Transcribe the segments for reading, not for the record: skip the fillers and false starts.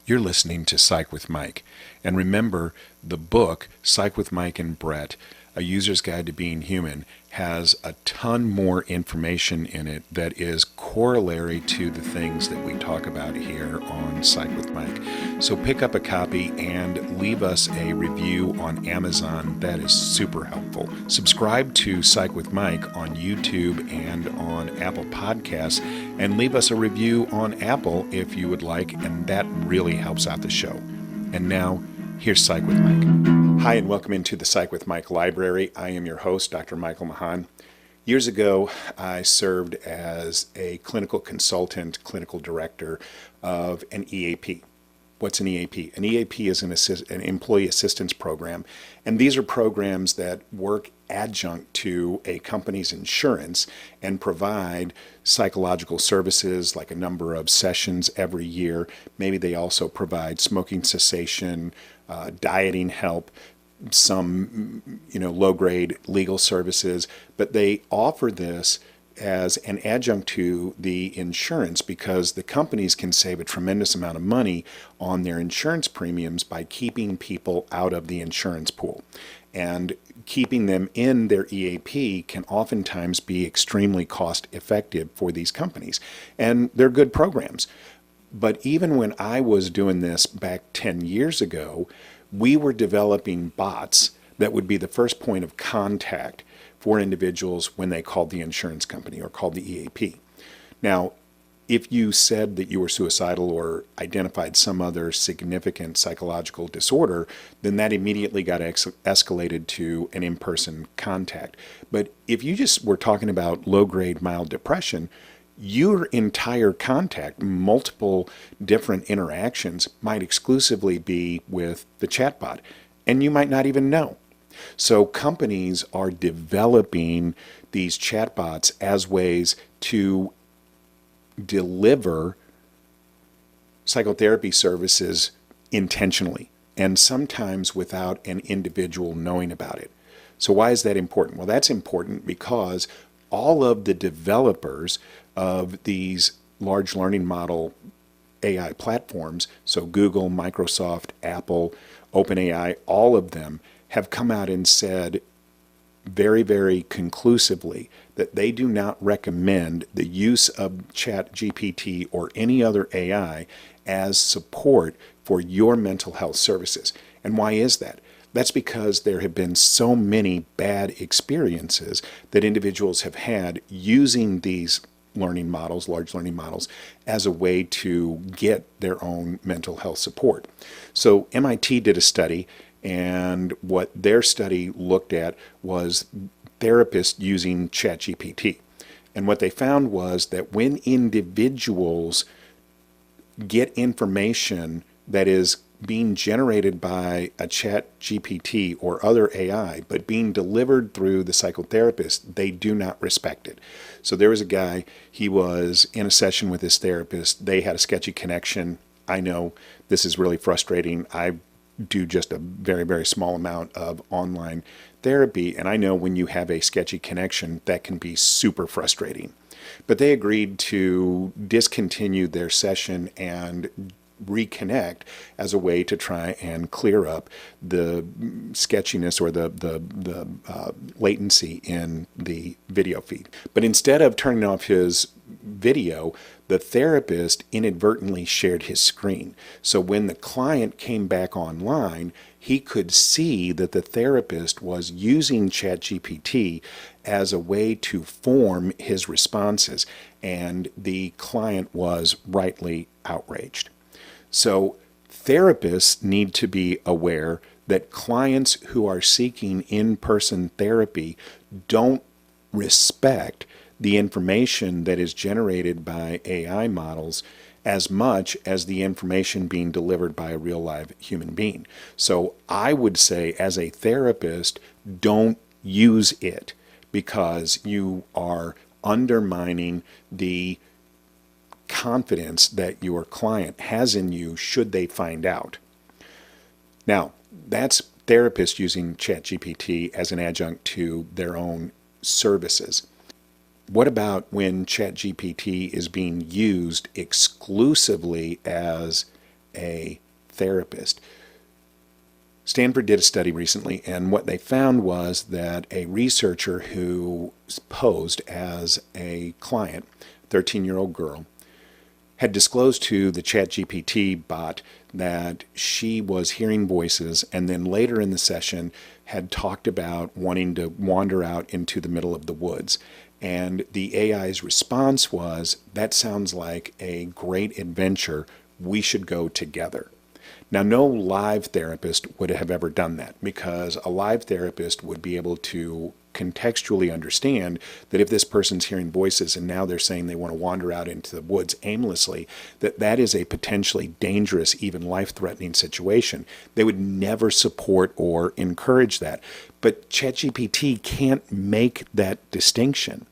You're listening to Psych with Mike. And remember, the book, Psych with Mike and Brett, A User's Guide to Being Human, has a ton more information in it that is corollary to the things that we talk about here on Psych with Mike. So pick up a copy and leave us a review on Amazon. That is super helpful. Subscribe to Psych with Mike on YouTube and on Apple Podcasts, and leave us a review on Apple if you would like, and that really helps out the show. And now, here's Psych with Mike. Hi, and welcome into the Psych with Mike library. I am your host, Dr. Michael Mahan. Years ago, I served as a clinical consultant, clinical director of an EAP. What's an EAP? An EAP is an employee assistance program, and these are programs that work adjunct to a company's insurance and provide psychological services like a number of sessions every year. Maybe they also provide smoking cessation, dieting help, some low-grade legal services, but they offer this as an adjunct to the insurance because the companies can save a tremendous amount of money on their insurance premiums by keeping people out of the insurance pool. And keeping them in their EAP can oftentimes be extremely cost effective for these companies. And they're good programs. But even when I was doing this back 10 years ago, we were developing bots that would be the first point of contact for individuals when they called the insurance company or called the EAP. Now, if you said that you were suicidal or identified some other significant psychological disorder, then that immediately got escalated to an in-person contact. But if you just were talking about low-grade mild depression, your entire contact, multiple different interactions, might exclusively be with the chatbot, and you might not even know. So companies are developing these chatbots as ways to deliver psychotherapy services intentionally, and sometimes without an individual knowing about it. So why is that important? Well, that's important because all of the developers of these large learning model AI platforms, so Google, Microsoft, Apple, OpenAI, all of them have come out and said very, very conclusively that they do not recommend the use of ChatGPT or any other AI as support for your mental health services. And why is that? That's because there have been so many bad experiences that individuals have had using these learning models, large learning models, as a way to get their own mental health support. So MIT did a study, and what their study looked at was therapists using ChatGPT. And what they found was that when individuals get information that is being generated by a ChatGPT or other AI, but being delivered through the psychotherapist, they do not respect it. So there was a guy, he was in a session with his therapist. They had a sketchy connection. I know this is really frustrating. I do just a very, very small amount of online therapy, and I know when you have a sketchy connection, that can be super frustrating. But they agreed to discontinue their session and reconnect as a way to try and clear up the sketchiness or the latency in the video feed. But instead of turning off his video, the therapist inadvertently shared his screen. So when the client came back online, he could see that the therapist was using ChatGPT as a way to form his responses, and the client was rightly outraged. So therapists need to be aware that clients who are seeking in-person therapy don't respect the information that is generated by AI models as much as the information being delivered by a real live human being. So I would say, as a therapist, don't use it because you are undermining the confidence that your client has in you should they find out. Now, that's therapists using ChatGPT as an adjunct to their own services. What about when ChatGPT is being used exclusively as a therapist. Stanford did a study recently, and what they found was that a researcher who posed as a client, 13-year-old girl, had disclosed to the ChatGPT bot that she was hearing voices, and then later in the session had talked about wanting to wander out into the middle of the woods. And the AI's response was, "That sounds like a great adventure. We should go together." Now, no live therapist would have ever done that, because a live therapist would be able to contextually understand that if this person's hearing voices and now they're saying they want to wander out into the woods aimlessly, that that is a potentially dangerous, even life-threatening situation. They would never support or encourage that. But ChatGPT can't make that distinction.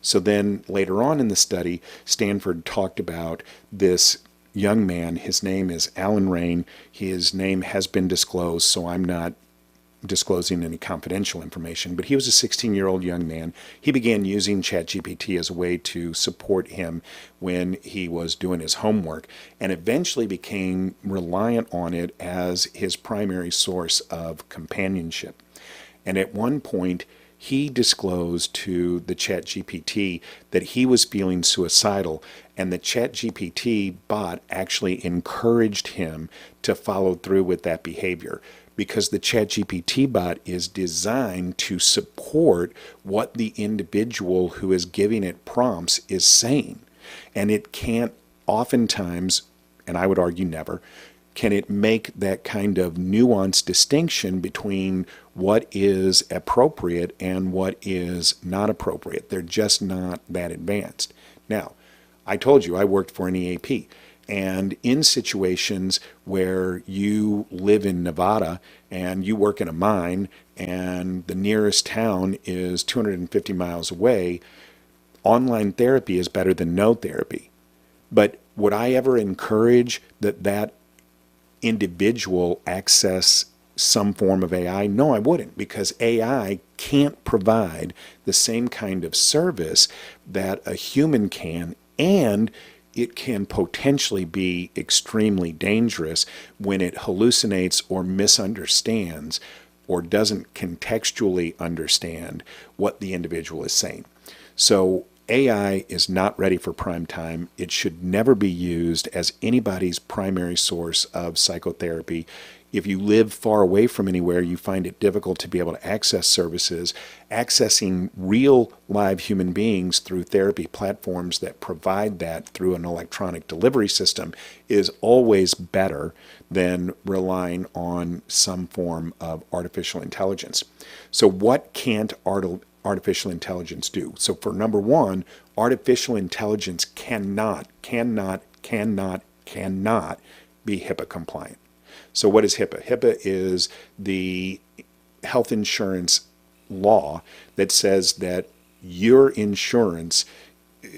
So then later on in the study, Stanford talked about this young man. His name is Alan Rain. His name has been disclosed, so I'm not disclosing any confidential information, but he was a 16-year-old young man. He began using ChatGPT as a way to support him when he was doing his homework, and eventually became reliant on it as his primary source of companionship. And at one point, he disclosed to the ChatGPT that he was feeling suicidal, and the ChatGPT bot actually encouraged him to follow through with that behavior, because the ChatGPT bot is designed to support what the individual who is giving it prompts is saying. And it can't oftentimes, and I would argue never, can it make that kind of nuanced distinction between what is appropriate and what is not appropriate. They're just not that advanced. Now, I told you I worked for an EAP, and in situations where you live in Nevada and you work in a mine and the nearest town is 250 miles away, online therapy is better than no therapy. But would I ever encourage that individual access some form of AI? No, I wouldn't, because AI can't provide the same kind of service that a human can, and it can potentially be extremely dangerous when it hallucinates or misunderstands or doesn't contextually understand what the individual is saying. So AI is not ready for prime time. It should never be used as anybody's primary source of psychotherapy. If you live far away from anywhere, you find it difficult to be able to access services. Accessing real live human beings through therapy platforms that provide that through an electronic delivery system is always better than relying on some form of artificial intelligence. So what can't artificial intelligence do? So for number one, artificial intelligence cannot be HIPAA compliant. So what is HIPAA? HIPAA is the health insurance law that says that your insurance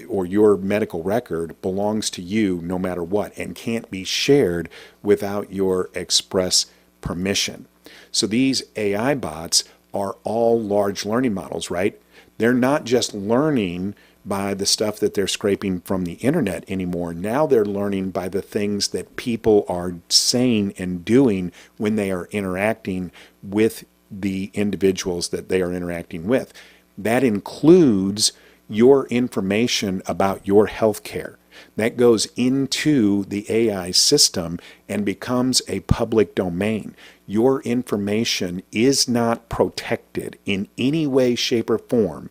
or your medical record belongs to you no matter what and can't be shared without your express permission. So these AI bots are all large learning models, right? They're not just learning by the stuff that they're scraping from the internet anymore. Now they're learning by the things that people are saying and doing when they are interacting with the individuals that they are interacting with. That includes your information about your health care. That goes into the AI system and becomes a public domain. Your information is not protected in any way, shape, or form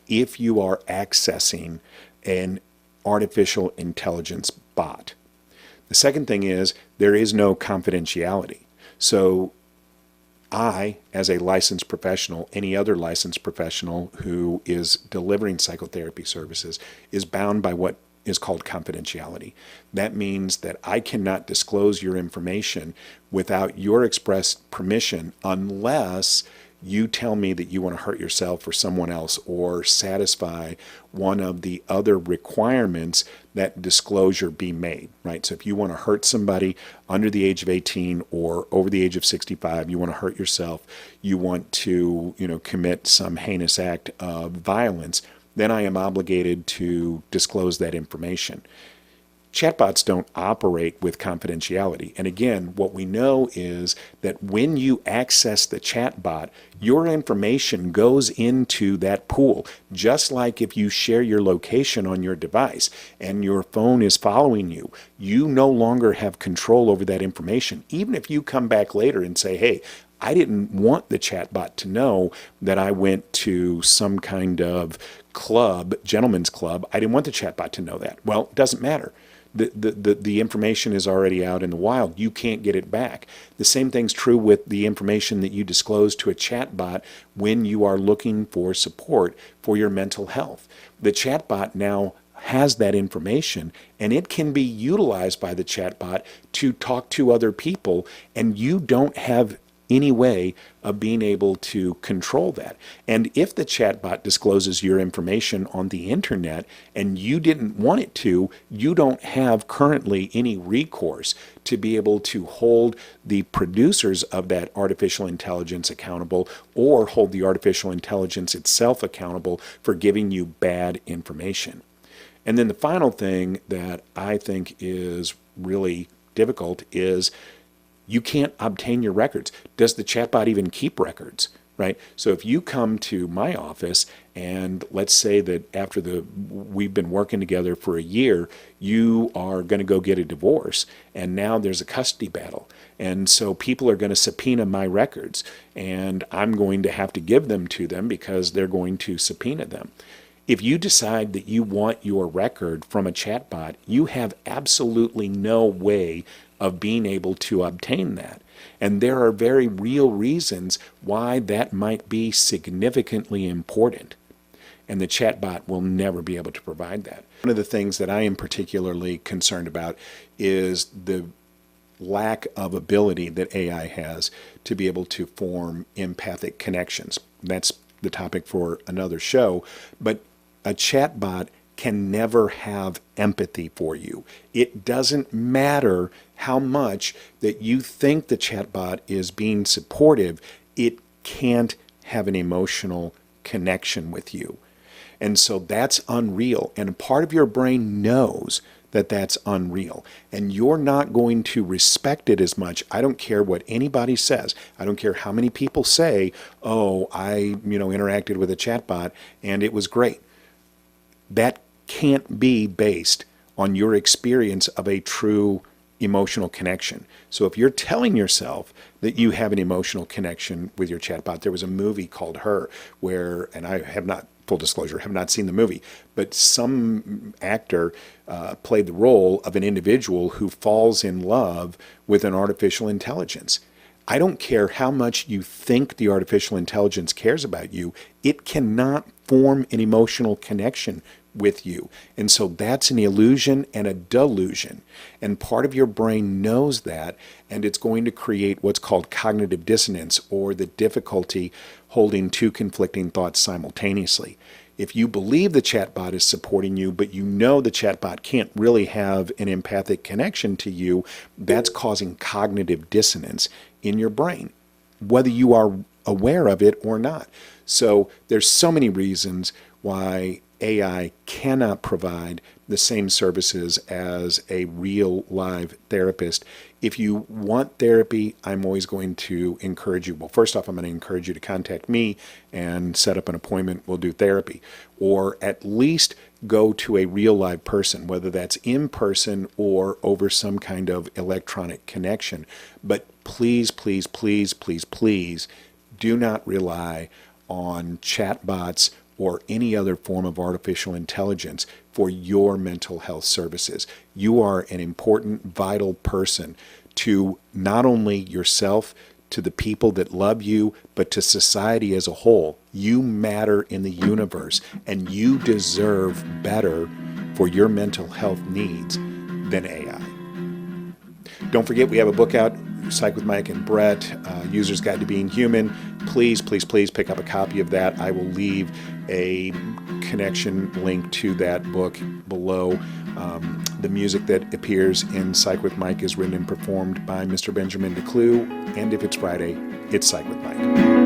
if you are accessing an artificial intelligence bot. The second thing is there is no confidentiality. So I, as a licensed professional, any other licensed professional who is delivering psychotherapy services, is bound by what is called confidentiality. That means that I cannot disclose your information without your express permission unless you tell me that you want to hurt yourself or someone else or satisfy one of the other requirements that disclosure be made, right? So if you want to hurt somebody under the age of 18 or over the age of 65, you want to hurt yourself, you want to, commit some heinous act of violence, then I am obligated to disclose that information. Chatbots don't operate with confidentiality. And again, what we know is that when you access the chatbot, your information goes into that pool. Just like if you share your location on your device and your phone is following you, you no longer have control over that information. Even if you come back later and say, hey, I didn't want the chatbot to know that I went to some kind of club, gentleman's club. I didn't want the chatbot to know that. Well, it doesn't matter. The information is already out in the wild. You can't get it back. The same thing's true with the information that you disclose to a chatbot when you are looking for support for your mental health. The chatbot now has that information, and it can be utilized by the chatbot to talk to other people, and you don't have any way of being able to control that. And if the chatbot discloses your information on the internet and you didn't want it to, you don't have currently any recourse to be able to hold the producers of that artificial intelligence accountable or hold the artificial intelligence itself accountable for giving you bad information. And then the final thing that I think is really difficult is you can't obtain your records. Does the chatbot even keep records, right? So if you come to my office and let's say that after we've been working together for a year, you are going to go get a divorce and now there's a custody battle. And so people are going to subpoena my records and I'm going to have to give them to them because they're going to subpoena them. If you decide that you want your record from a chatbot, you have absolutely no way of being able to obtain that. And there are very real reasons why that might be significantly important. And the chatbot will never be able to provide that. One of the things that I am particularly concerned about is the lack of ability that AI has to be able to form empathic connections. That's the topic for another show. But a chatbot can never have empathy for you. It doesn't matter how much that you think the chatbot is being supportive, it can't have an emotional connection with you. And so that's unreal. And a part of your brain knows that that's unreal. And you're not going to respect it as much. I don't care what anybody says. I don't care how many people say, oh, I interacted with a chatbot and it was great. That can't be based on your experience of a true emotional connection. So if you're telling yourself that you have an emotional connection with your chatbot, there was a movie called Her where, and I have not, full disclosure, have not seen the movie, but some actor played the role of an individual who falls in love with an artificial intelligence. I don't care how much you think the artificial intelligence cares about you, it cannot form an emotional connection with you. And so that's an illusion and a delusion. And part of your brain knows that, and it's going to create what's called cognitive dissonance, or the difficulty holding two conflicting thoughts simultaneously. If you believe the chatbot is supporting you, but you know the chatbot can't really have an empathic connection to you, that's causing cognitive dissonance in your brain, whether you are aware of it or not. So there's so many reasons why AI cannot provide the same services as a real live therapist. If you want therapy, I'm always going to encourage you. Well, first off, I'm going to encourage you to contact me and set up an appointment. We'll do therapy. Or at least go to a real live person, whether that's in person or over some kind of electronic connection. But please, please, please, please, please do not rely on chatbots or any other form of artificial intelligence for your mental health services. You are an important, vital person to not only yourself, to the people that love you, but to society as a whole. You matter in the universe, and you deserve better for your mental health needs than AI. Don't forget, we have a book out, Psych with Mike and Brett, User's Guide to Being Human. Please, please, please pick up a copy of that. I will leave a connection link to that book below. The music that appears in Psych with Mike is written and performed by Mr. Benjamin DeClue. And if it's Friday, it's Psych with Mike.